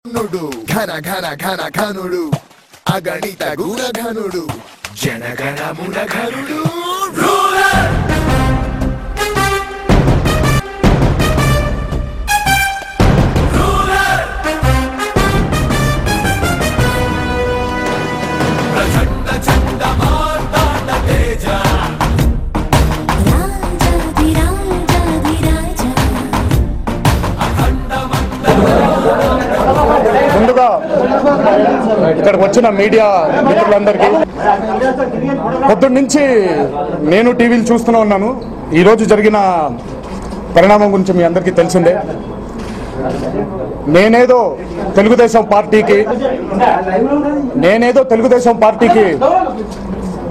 ఘన ఘన ఘన ఘనుడు అగణిత గుణఘనుడు జనగణ మునఘనుడు ముందుగా ఇక్కడికి వచ్చిన మీడియా మిత్రులందరికీ పొద్దున్న నుంచి నేను టీవీలు చూస్తూనే ఉన్నాను. ఈరోజు జరిగిన పరిణామం గురించి మీ అందరికీ తెలిసిందే. నేనేదో తెలుగుదేశం పార్టీకి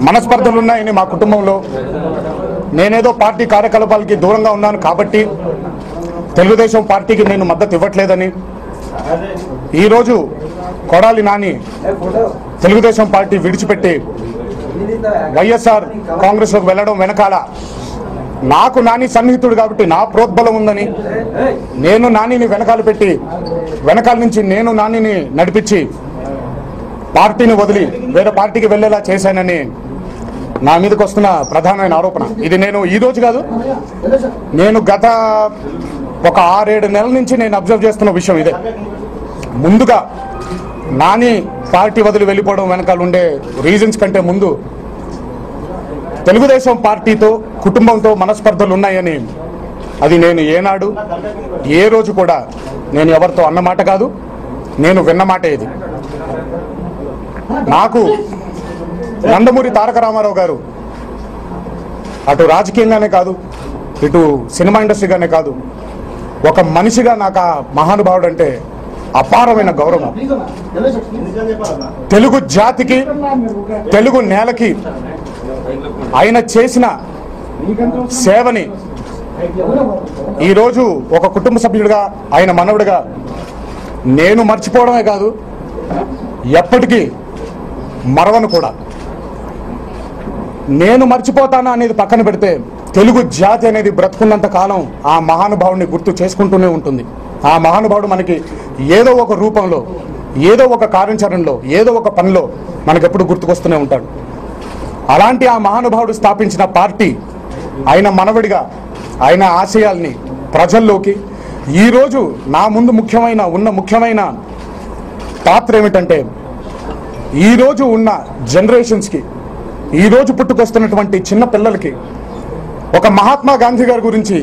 మనస్పర్ధలు ఉన్నాయని మా కుటుంబంలో, నేనేదో పార్టీ కార్యకలాపాలకి దూరంగా ఉన్నాను కాబట్టి తెలుగుదేశం పార్టీకి నేను మద్దతు ఇవ్వట్లేదని, ఈరోజు కొడాలి నాని తెలుగుదేశం పార్టీ విడిచిపెట్టి వైఎస్ఆర్ కాంగ్రెస్లోకి వెళ్ళడం వెనకాల నాకు నాని సన్నిహితుడు కాబట్టి నా ప్రోద్బలం ఉందని, నేను నానిని వెనకాల నుంచి నేను నానిని నడిపించి పార్టీని వదిలి వేరే పార్టీకి వెళ్ళేలా చేశానని నా మీదకి వస్తున్న ప్రధానమైన ఆరోపణ. ఇది నేను ఈరోజు కాదు, నేను గత ఒక 6-7 నెలల నుంచి నేను అబ్జర్వ్ చేస్తున్న విషయం ఇదే. ముందుగా నాని పార్టీ వదిలి వెళ్ళిపోవడం వెనకాల ఉండే రీజన్స్ కంటే ముందు తెలుగుదేశం పార్టీతో కుటుంబంతో మనస్పర్ధలు ఉన్నాయని, అది నేను ఏనాడు ఏ రోజు కూడా నేను ఎవరితో అన్నమాట కాదు, నేను విన్నమాట. ఇది నాకు నందమూరి తారక రామారావు గారు అటు రాజకీయంగానే కాదు, ఇటు సినిమా ఇండస్ట్రీగానే కాదు, ఒక మనిషిగా నాకు ఆ మహానుభావుడు అంటే అపారమైన గౌరవం. తెలుగు జాతికి, తెలుగు నేలకి ఆయన చేసిన సేవని ఈరోజు ఒక కుటుంబ సభ్యుడిగా, ఆయన మనవడిగా నేను మర్చిపోవడమే కాదు, ఎప్పటికీ మరవను కూడా. నేను మర్చిపోతానా అనేది పక్కన పెడితే, తెలుగు జాతి అనేది బ్రతుకున్నంత కాలం ఆ మహానుభావుడిని గుర్తు చేసుకుంటూనే ఉంటుంది. ఆ మహానుభావుడు మనకి ఏదో ఒక రూపంలో, ఏదో ఒక కార్యాచరణలో, ఏదో ఒక పనిలో మనకెప్పుడు గుర్తుకొస్తూనే ఉంటాడు. అలాంటి ఆ మహానుభావుడు స్థాపించిన పార్టీ, ఆయన మనవడిగా ఆయన ఆశయాల్ని ప్రజల్లోకి ఈరోజు నా ముందు ముఖ్యమైన పాత్ర ఏమిటంటే, ఈరోజు ఉన్న జనరేషన్స్కి, ఈరోజు పుట్టుకొస్తున్నటువంటి చిన్న పిల్లలకి ఒక మహాత్మా గాంధీ గారి గురించి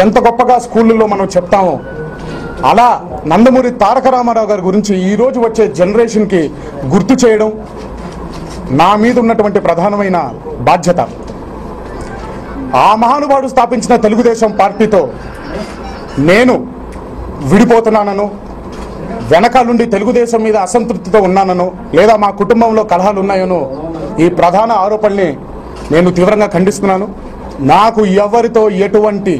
ఎంత గొప్పగా స్కూళ్ళల్లో మనం చెప్తామో, అలా నందమూరి తారక రామారావు గారి గురించి ఈరోజు వచ్చే జనరేషన్కి గుర్తు చేయడం నా మీద ఉన్నటువంటి ప్రధానమైన బాధ్యత. ఆ మహానుభావుడు స్థాపించిన తెలుగుదేశం పార్టీతో నేను విడిపోతున్నానను, వెనకాలండి తెలుగుదేశం మీద అసంతృప్తితో ఉన్నానను, లేదా మా కుటుంబంలో కలహాలు ఉన్నాయనో ఈ ప్రధాన ఆరోపణల్ని నేను తీవ్రంగా ఖండిస్తున్నాను. నాకు ఎవరితో ఎటువంటి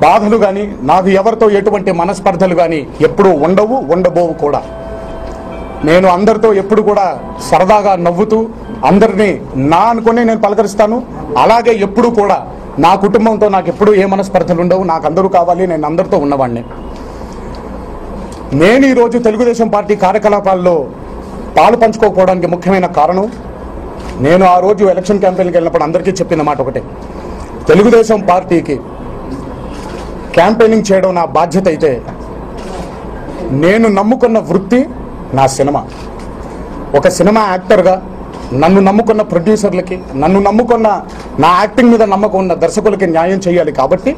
బాధలు కానీ, నాకు ఎవరితో ఎటువంటి మనస్పర్ధలు కానీ ఎప్పుడూ ఉండబోవు కూడా. నేను అందరితో ఎప్పుడు కూడా సరదాగా నవ్వుతూ అందరినీ నా అనుకుని నేను పలకరిస్తాను. అలాగే ఎప్పుడు కూడా నా కుటుంబంతో నాకు ఎప్పుడు ఏ మనస్పర్ధలు ఉండవు, నాకు అందరూ కావాలి, నేను అందరితో ఉన్నవాడిని. నేను ఈరోజు తెలుగుదేశం పార్టీ కార్యకలాపాల్లో పాలు పంచుకోకపోవడానికి ముఖ్యమైన కారణం, నేను ఆ రోజు ఎలక్షన్ క్యాంపెయిన్కి వెళ్ళినప్పుడు అందరికీ చెప్పిన మాట ఒకటే, తెలుగుదేశం పార్టీకి క్యాంపెయినింగ్ చేయడం నా బాధ్యత అయితే, నేను నమ్ముకున్న వృత్తి నా సినిమా. ఒక సినిమా యాక్టర్గా నన్ను నమ్ముకున్న ప్రొడ్యూసర్లకి, నన్ను నమ్ముకున్న నా యాక్టింగ్ మీద నమ్మకం ఉన్న దర్శకులకి న్యాయం చేయాలి. కాబట్టి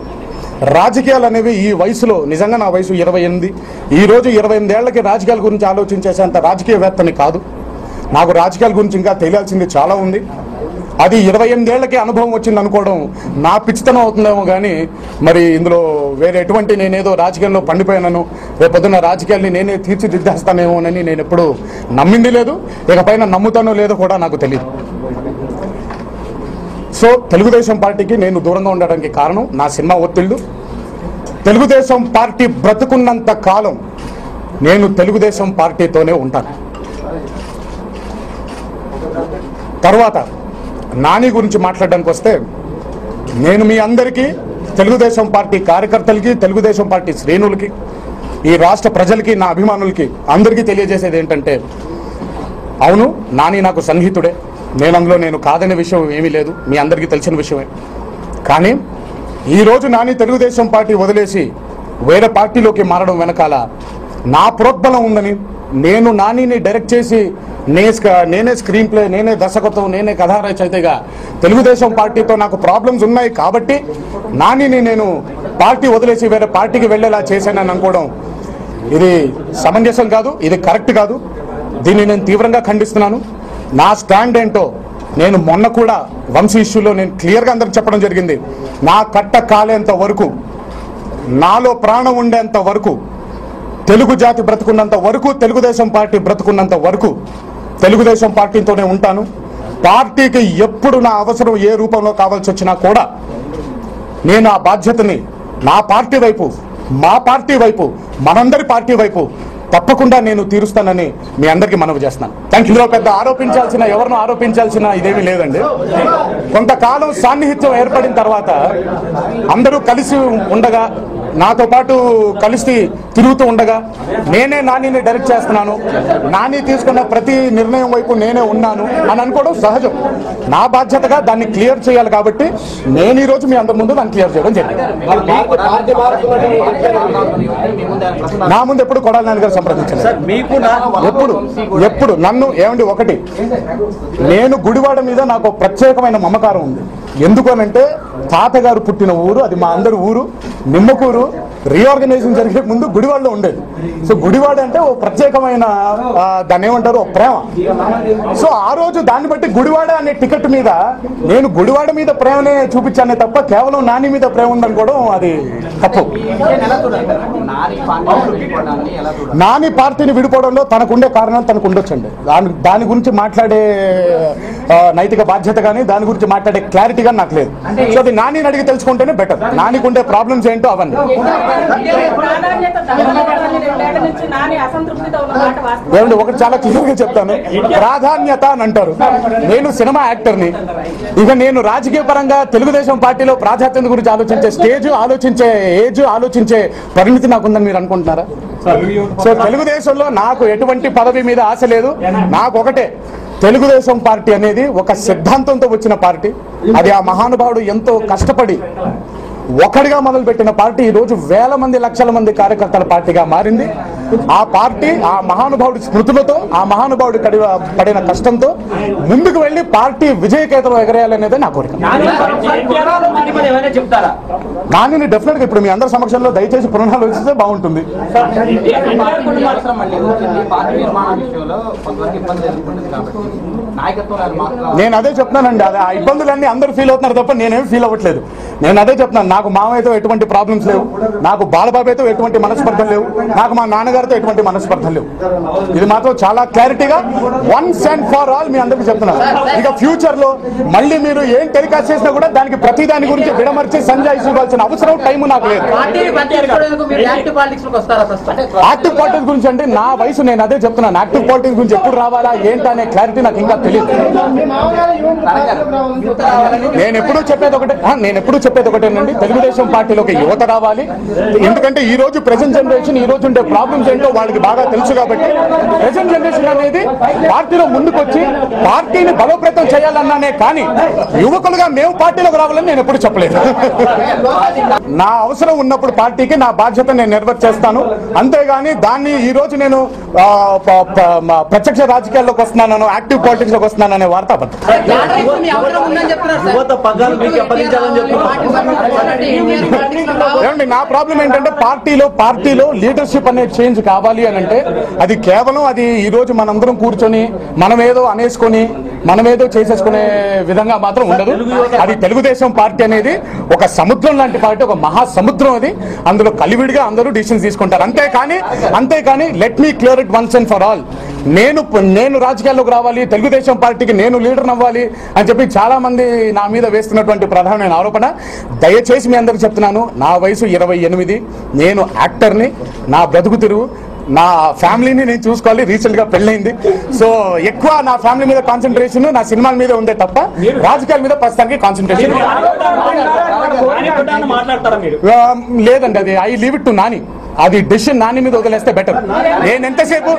రాజకీయాలు అనేవి ఈ వయసులో, నిజంగా నా వయసు 28, ఈరోజు 28 ఏళ్లకి రాజకీయాల గురించి ఆలోచించేసేంత రాజకీయవేత్తని కాదు. నాకు రాజకీయాల గురించి ఇంకా తెలియాల్సింది చాలా ఉంది. అది 28 ఏళ్లకి అనుభవం వచ్చింది అనుకోవడం నా పిచ్చితనం అవుతుందేమో కానీ, మరి ఇందులో వేరే ఎటువంటి నేనేదో రాజకీయాల్లో పండిపోయానను, రేపొద్దున్న రాజకీయాల్ని నేనే తీర్చిదిద్దేస్తానేమోనని నేను ఎప్పుడు నమ్మింది లేదు. ఇకపైన నమ్ముతానో లేదో కూడా నాకు తెలియదు. సో తెలుగుదేశం పార్టీకి నేను దూరంగా ఉండడానికి కారణం నా సినిమా ఒత్తిళ్లు. తెలుగుదేశం పార్టీ బ్రతుకున్నంత కాలం నేను తెలుగుదేశం పార్టీతోనే ఉంటాను. తర్వాత నాని గురించి మాట్లాడడానికి వస్తే, నేను మీ అందరికీ, తెలుగుదేశం పార్టీ కార్యకర్తలకి, తెలుగుదేశం పార్టీ శ్రేణులకి ఈ రాష్ట్ర ప్రజలకి, నా అభిమానులకి అందరికీ తెలియజేసేది ఏంటంటే, అవును నాని నాకు సన్నిహితుడే, నేను కాదనే విషయం ఏమీ లేదు, మీ అందరికీ తెలిసిన విషయమే. కానీ ఈరోజు నాని తెలుగుదేశం పార్టీ వదిలేసి వేరే పార్టీలోకి మారడం వెనకాల నా ప్రోద్బలం ఉందని, నేను నానిని డైరెక్ట్ చేసి నేనే స్క్రీన్ ప్లే, నేనే దర్శకత్వం, నేనే కథా రచయితగా తెలుగుదేశం పార్టీతో నాకు ప్రాబ్లమ్స్ ఉన్నాయి కాబట్టి నానిని నేను పార్టీ వదిలేసి వేరే పార్టీకి వెళ్ళేలా చేశానని అనుకోవడం ఇది సమంజసం కాదు, ఇది కరెక్ట్ కాదు. దీన్ని నేను తీవ్రంగా ఖండిస్తున్నాను. నా స్టాండ్ ఏంటో నేను మొన్న కూడా వంశీ ఇష్యూలో నేను క్లియర్గా అందరికి చెప్పడం జరిగింది. నా కట్ట కాలేంత వరకు, నాలో ప్రాణం ఉండేంత వరకు, తెలుగు జాతి బ్రతుకున్నంత వరకు, తెలుగుదేశం పార్టీ బ్రతుకున్నంత వరకు తెలుగుదేశం పార్టీతోనే ఉంటాను. పార్టీకి ఎప్పుడు నా అవసరం ఏ రూపంలో కావాల్సి వచ్చినా కూడా నేను ఆ బాధ్యతని నా పార్టీ వైపు, మా పార్టీ వైపు, మనందరి పార్టీ వైపు తప్పకుండా నేను తీరుస్తానని మీ అందరికీ మనవి చేస్తున్నాను. Thank you. ఇందులో పెద్ద ఎవరినో ఆరోపించాల్సిన ఇదేమీ లేదండి. కొంతకాలం సాన్నిహిత్యం ఏర్పడిన తర్వాత అందరూ కలిసి ఉండగా, నాతో పాటు కలిసి తిరుగుతూ ఉండగా నేనే నానిని డైరెక్ట్ చేస్తున్నాను, నాని తీసుకున్న ప్రతి నిర్ణయం వైపు నేనే ఉన్నాను అని అనుకోవడం సహజం. నా బాధ్యతగా దాన్ని క్లియర్ చేయాలి కాబట్టి నేను ఈరోజు మీ అందరి ముందు దాన్ని క్లియర్ చేయడం జరిగింది. నా ముందు ఎప్పుడు కొడాలి నాని గారు సంప్రదించారు. ఎప్పుడు నన్ను ఏమండి, ఒకటి, నేను గుడివాడ మీద నాకు ప్రత్యేకమైన మమకారం ఉంది. ఎందుకు అనంటే తాతగారు పుట్టిన ఊరు, అది మా అందరి ఊరు, నిమ్మకూరు. రీఆర్గనైజేషన్ జరిగే ముందు గుడివాడలో ఉండేది. సో గుడివాడ అంటే ఓ ప్రత్యేకమైన దాన్ని ఏమంటారు, ప్రేమ. సో ఆ రోజు దాన్ని బట్టి గుడివాడ అనే టికెట్ మీద నేను గుడివాడ మీద ప్రేమనే చూపించానే తప్ప కేవలం నాని మీద ప్రేమ ఉందనుకోవడం అది తప్పు. నాని పార్టీని విడిపోవడంలో తనకుండే కారణాలు తనకు ఉండొచ్చండి. దాని గురించి మాట్లాడే నైతిక బాధ్యత కానీ దాని గురించి మాట్లాడే క్లారిటీ కానీ నాకు లేదు. సో అది నానిని అడిగి తెలుసుకుంటేనే బెటర్. నానికి ఉండే ప్రాబ్లమ్స్ ఏంటో అవన్నీ. ఏమండి, ఒకటి చాలా క్లియర్గా చెప్తాను. ప్రాధాన్యత అని అంటారు. నేను సినిమా యాక్టర్ని. ఇక నేను రాజకీయ పరంగా తెలుగుదేశం పార్టీలో ప్రాధాన్యత గురించి ఆలోచించే స్టేజ్, ఆలోచించే పరిణితి నాకుందని మీరు అనుకుంటున్నారా? సో తెలుగుదేశంలో నాకు ఎటువంటి పదవి మీద ఆశ లేదు. నాకు ఒకటే, తెలుగుదేశం పార్టీ అనేది ఒక సిద్ధాంతంతో వచ్చిన పార్టీ. అది ఆ మహానుభావుడు ఎంతో కష్టపడి ఒకటిగా మొదలుపెట్టిన పార్టీ ఈరోజు వేల మంది, లక్షల మంది కార్యకర్తల పార్టీగా మారింది. ఆ పార్టీ ఆ మహానుభావుడి స్మృతులతో, ఆ మహానుభావుడి పడిన కష్టంతో ముందుకు వెళ్లి పార్టీ విజయకేతనం ఎగరేయాలనేది నా కోరిక. నాని డెఫినెట్ గా ఇప్పుడు మీ అందరి సమక్షంలో దయచేసి పునరాలోచిస్తే బాగుంటుంది. నేను అదే చెప్తున్నానండి. ఆ ఇబ్బందులన్నీ అందరూ ఫీల్ అవుతున్నారు తప్ప నేనేం ఫీల్ అవ్వట్లేదు. నేను అదే చెప్తున్నాను. నాకు మామయ్యతో ఎటువంటి ప్రాబ్లమ్స్ లేవు, నాకు బాలబాబుతో ఎటువంటి మనస్పర్ధలు లేవు, నాకు మా నాన్నగారితో ఎటువంటి మనస్పర్ధలు లేవు. ఇది మాత్రం చాలా క్లారిటీగా వన్స్ అండ్ ఫర్ ఆల్ మీ అందరికీ చెప్తున్నాను. ఇక ఫ్యూచర్ లో మళ్ళీ మీరు ఏం టెలికాస్ట్ చేసినా కూడా దానికి ప్రతి దాని గురించి విడమర్చి సంజాయిషి ఇవ్వాల్సిన అవసరం, టైం నాకు లేదు. యాక్టివ్ పాలిటిక్స్ గురించి అంటే నా వయసు, నేను అదే చెప్తున్నాను. యాక్టివ్ పాలిటిక్స్ గురించి ఎప్పుడు రావాలా ఏంటి అనే క్లారిటీ నాకు ఇంకా తెలియదు. నేను ఎప్పుడు చెప్పేది ఒకటేనండి, తెలుగుదేశం పార్టీలోకి యువత రావాలి. ఎందుకంటే ఈ రోజు ప్రెసెంట్ జనరేషన్, ఈ రోజు ఉండే ప్రాబ్లమ్స్ ఏంటో వాళ్ళకి బాగా తెలుసు కాబట్టి ప్రెసెంట్ జనరేషన్ అనేది పార్టీలో ముందుకొచ్చి పార్టీని బలోపేతం చేయాలన్నానే కానీ యువకులుగా మేము పార్టీలోకి రావాలని నేను ఎప్పుడు చెప్పలేదు. నా అవసరం ఉన్నప్పుడు పార్టీకి నా బాధ్యత నేను నెరవేర్చేస్తాను. అంతేగాని దాన్ని ఈ రోజు నేను ప్రత్యక్ష రాజకీయాల్లోకి వస్తున్నాను, యాక్టివ్ పాలిటిక్స్ లోకి వస్తున్నాను అనే వార్త అబద్ధం. నా ప్రాబ్లం ఏంటంటే పార్టీలో లీడర్షిప్ అనేది చేంజ్ కావాలి అని అంటే అది కేవలం ఈ రోజు మనందరం కూర్చొని మనమేదో అనేసుకొని మనమేదో చేసేసుకునే విధంగా మాత్రం ఉండదు. అది తెలుగుదేశం పార్టీ అనేది ఒక సముద్రం లాంటి పార్టీ, ఒక మహాసముద్రం. అది అందులో కలివిడిగా అందరూ డిసిషన్స్ తీసుకుంటారు. అంతేకాని let me clear it once and for all. నేను రాజకీయాల్లోకి రావాలి, తెలుగుదేశం పార్టీకి నేను లీడర్ అవ్వాలి అని చెప్పి చాలా మంది నా మీద వేస్తున్నటువంటి ప్రధానమైన ఆరోపణ. దయచేసి మీ అందరికి చెప్తున్నాను, నా వయసు 28, నేను యాక్టర్ని, నా బ్రతుకు తిరుగు, నా ఫ్యామిలీని నేను చూసుకోవాలి. రీసెంట్ గా పెళ్ళైంది. సో ఎక్కువ నా ఫ్యామిలీ మీద కాన్సన్ట్రేషన్, నా సినిమాల మీద ఉందే తప్ప రాజకీయాల మీద ప్రస్తుతానికి కాన్సన్ట్రేషన్ లేదండి. అది I leave it to Nani. అది డెసిషన్ నాని మీద వదిలేస్తే బెటర్. నేను ఎంతసేపు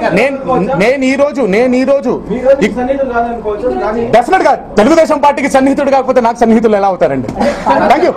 నేను ఈ రోజు డెఫినెట్ గా తెలుగుదేశం పార్టీకి సన్నిహితుడు కాకపోతే నాకు సన్నిహితులు ఎలా అవుతారండి? Thank you.